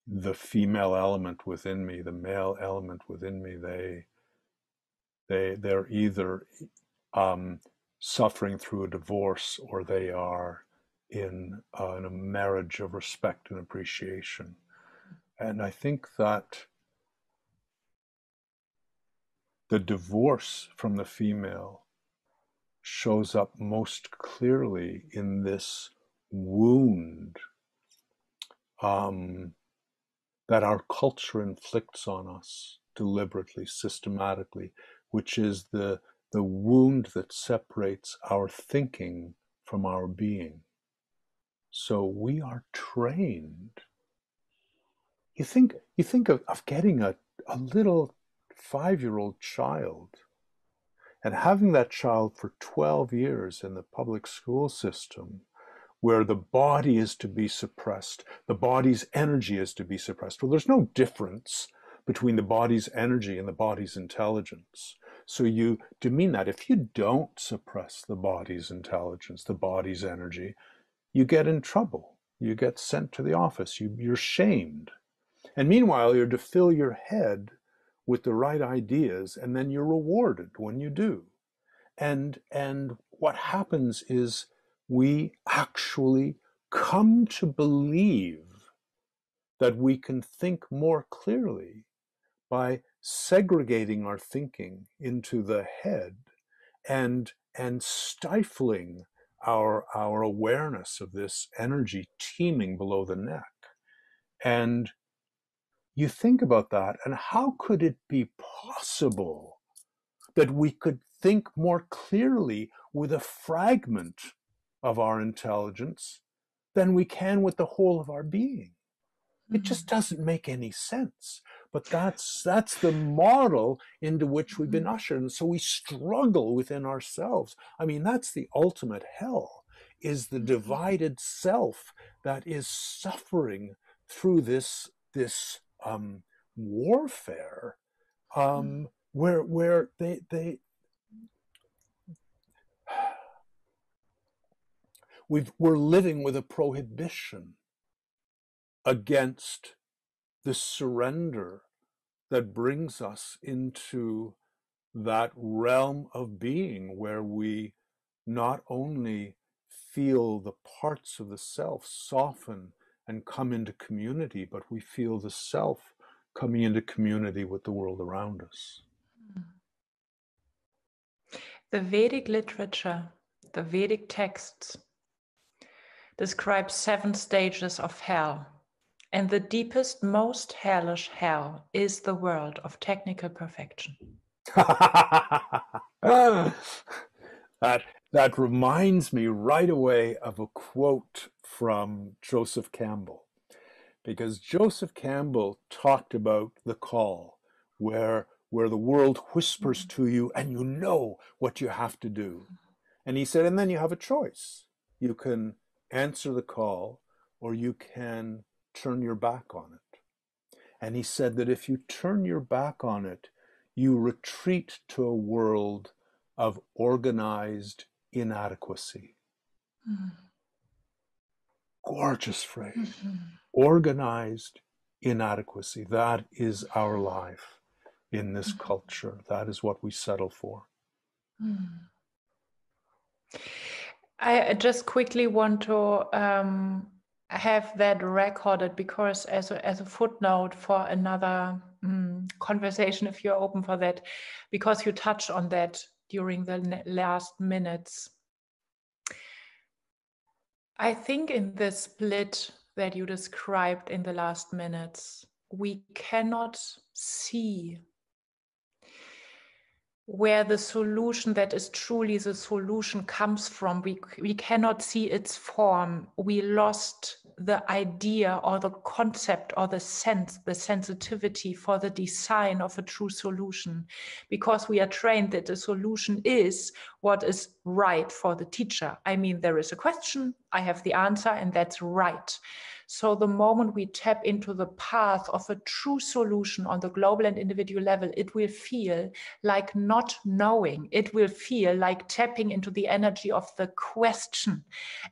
the female element within me, the male element within me, they're either suffering through a divorce, or they are in a marriage of respect and appreciation. And I think that the divorce from the female shows up most clearly in this wound that our culture inflicts on us deliberately, systematically, which is the wound that separates our thinking from our being. So we are trained. You think of getting a little 5-year-old child and having that child for 12 years in the public school system, where the body is to be suppressed, the body's energy is to be suppressed. Well, there's no difference between the body's energy and the body's intelligence. So you demean that. If you don't suppress the body's intelligence, the body's energy, you get in trouble. You get sent to the office. You're shamed. And meanwhile, you're to fill your head with the right ideas, and then you're rewarded when you do. And what happens is we actually come to believe that we can think more clearly by segregating our thinking into the head and stifling our awareness of this energy teeming below the neck. And you think about that, and how could it be possible that we could think more clearly with a fragment of our intelligence than we can with the whole of our being? It just doesn't make any sense. But that's the model into which we've been ushered. And so we struggle within ourselves. I mean, that's the ultimate hell, is the divided self that is suffering through this warfare, where we're living with a prohibition against the surrender that brings us into that realm of being where we not only feel the parts of the self soften and come into community, but we feel the self coming into community with the world around us. The Vedic literature, the Vedic texts, describe 7 stages of hell. And the deepest, most hellish hell is the world of technical perfection. That reminds me right away of a quote from Joseph Campbell, because Joseph Campbell talked about the call, where the world whispers to you and you know what you have to do. And he said, and then you have a choice. You can answer the call, or you can turn your back on it. And he said that if you turn your back on it, you retreat to a world of organized inadequacy. Gorgeous phrase. Organized inadequacy. That is our life in this culture. That is what we settle for. I just quickly want to have that recorded, because as a footnote for another conversation, if you're open for that, because you touched on that during the last minutes. I think in this split that you described in the last minutes, we cannot see where the solution that is truly the solution comes from. We cannot see its form. We lost the idea or the concept or the sense, the sensitivity for the design of a true solution, because we are trained that the solution is what is right for the teacher. I mean, there is a question, I have the answer, and that's right. So the moment we tap into the path of a true solution on the global and individual level, it will feel like not knowing. It will feel like tapping into the energy of the question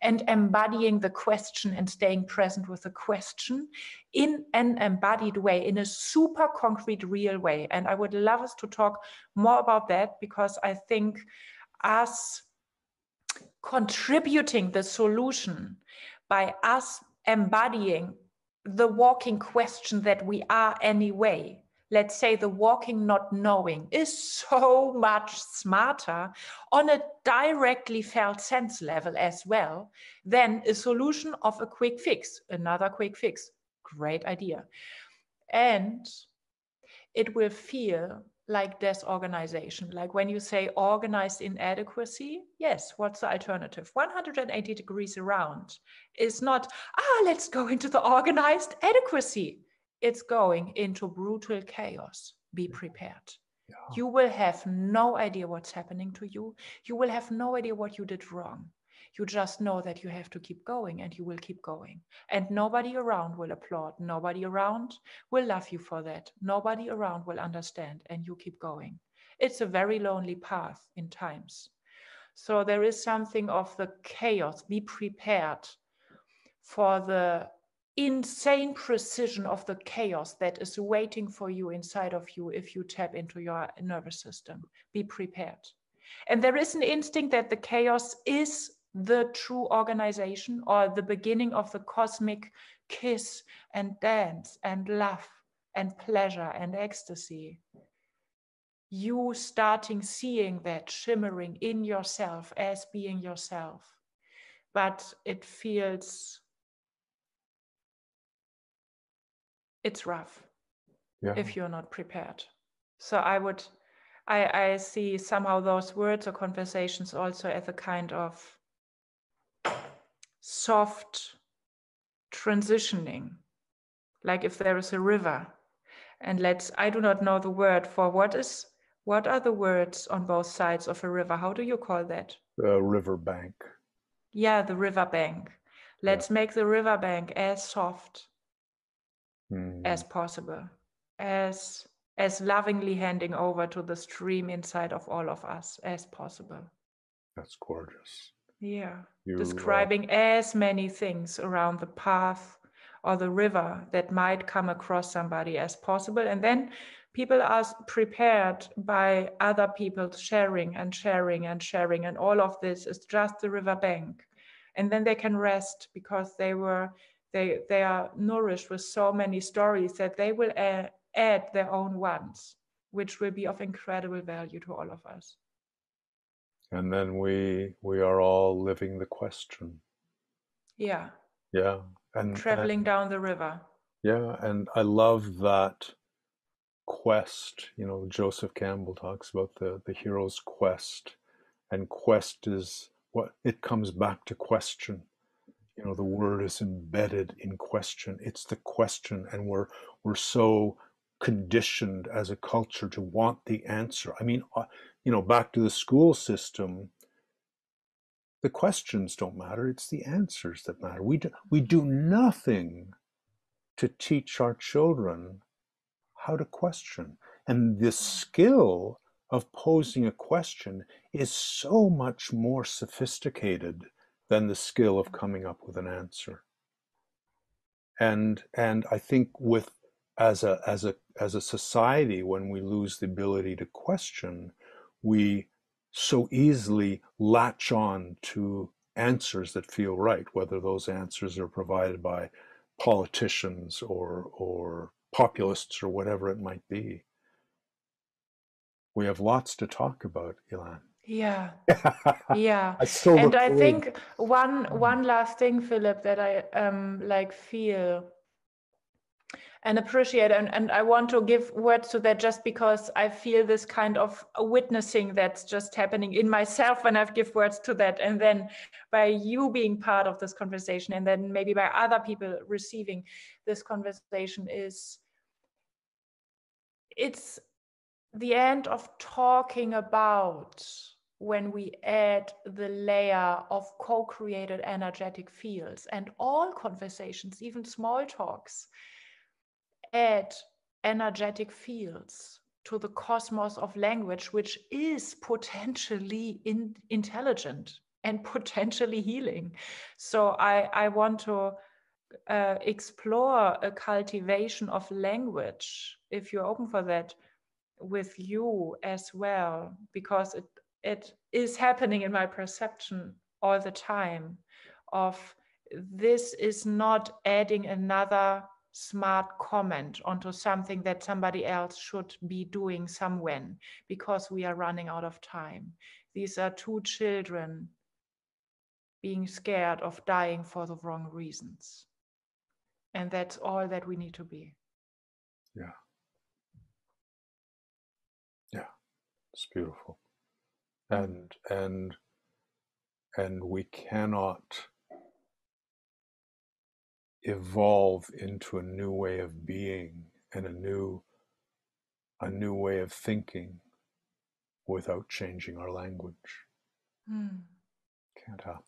and embodying the question and staying present with the question in an embodied way, in a super concrete, real way. And I would love us to talk more about that, because I think us contributing the solution by us embodying the walking question that we are anyway, let's say the walking not knowing, is so much smarter on a directly felt sense level as well than a solution of a quick fix, another quick fix. Great idea. And it will feel like disorganization. Like when you say organized inadequacy, yes, what's the alternative? 180 degrees around is not, let's go into the organized adequacy. It's going into brutal chaos. Be prepared. Yeah. You will have no idea what's happening to you. You will have no idea what you did wrong. You just know that you have to keep going, and you will keep going. And nobody around will applaud. Nobody around will love you for that. Nobody around will understand, and you keep going. It's a very lonely path in times. So there is something of the chaos. Be prepared for the insane precision of the chaos that is waiting for you inside of you if you tap into your nervous system. Be prepared. And there is an instinct that the chaos is the true organization, or the beginning of the cosmic kiss and dance and love and pleasure and ecstasy. You starting seeing that shimmering in yourself as being yourself. But it feels, it's rough if you're not prepared. So I see somehow those words or conversations also as a kind of soft transitioning, like if there is a river, and I do not know the word for what are the words on both sides of a river? How do you call that? Riverbank. Yeah, the riverbank. Let's make the riverbank as soft as possible, as lovingly handing over to the stream inside of all of us as possible. That's gorgeous. Yeah, describing as many things around the path or the river that might come across somebody as possible. And then people are prepared by other people sharing and sharing and sharing. And all of this is just the river bank. And then they can rest, because they are nourished with so many stories that they will add their own ones, which will be of incredible value to all of us. And then we are all living the question. Yeah. Yeah. And traveling down the river. Yeah. And I love that quest. You know, Joseph Campbell talks about the hero's quest. And quest is what it comes back to question. You know, the word is embedded in question. It's the question. And we're so conditioned as a culture to want the answer. I mean, you know, back to the school system, the questions don't matter. It's the answers that matter. We do nothing to teach our children how to question. And the skill of posing a question is so much more sophisticated than the skill of coming up with an answer. And I think as a society, when we lose the ability to question, we so easily latch on to answers that feel right, whether those answers are provided by politicians or populists or whatever it might be. We have lots to talk about, Ilan. Yeah. Yeah. I still And look I forward. think one last thing, Philip, that I feel and appreciate, and I want to give words to that, just because I feel this kind of witnessing that's just happening in myself when I give words to that, and then by you being part of this conversation, and then maybe by other people receiving this conversation, it's the end of talking about when we add the layer of co-created energetic fields, and all conversations, even small talks, add energetic fields to the cosmos of language, which is potentially intelligent and potentially healing. So I want to explore a cultivation of language, if you're open for that, with you as well, because it is happening in my perception all the time of this is not adding another smart comment onto something that somebody else should be doing somewhere because we are running out of time. These are two children being scared of dying for the wrong reasons. And that's all that we need to be. Yeah. Yeah. It's beautiful. And we cannot evolve into a new way of being and a new way of thinking without changing our language. Can't happen.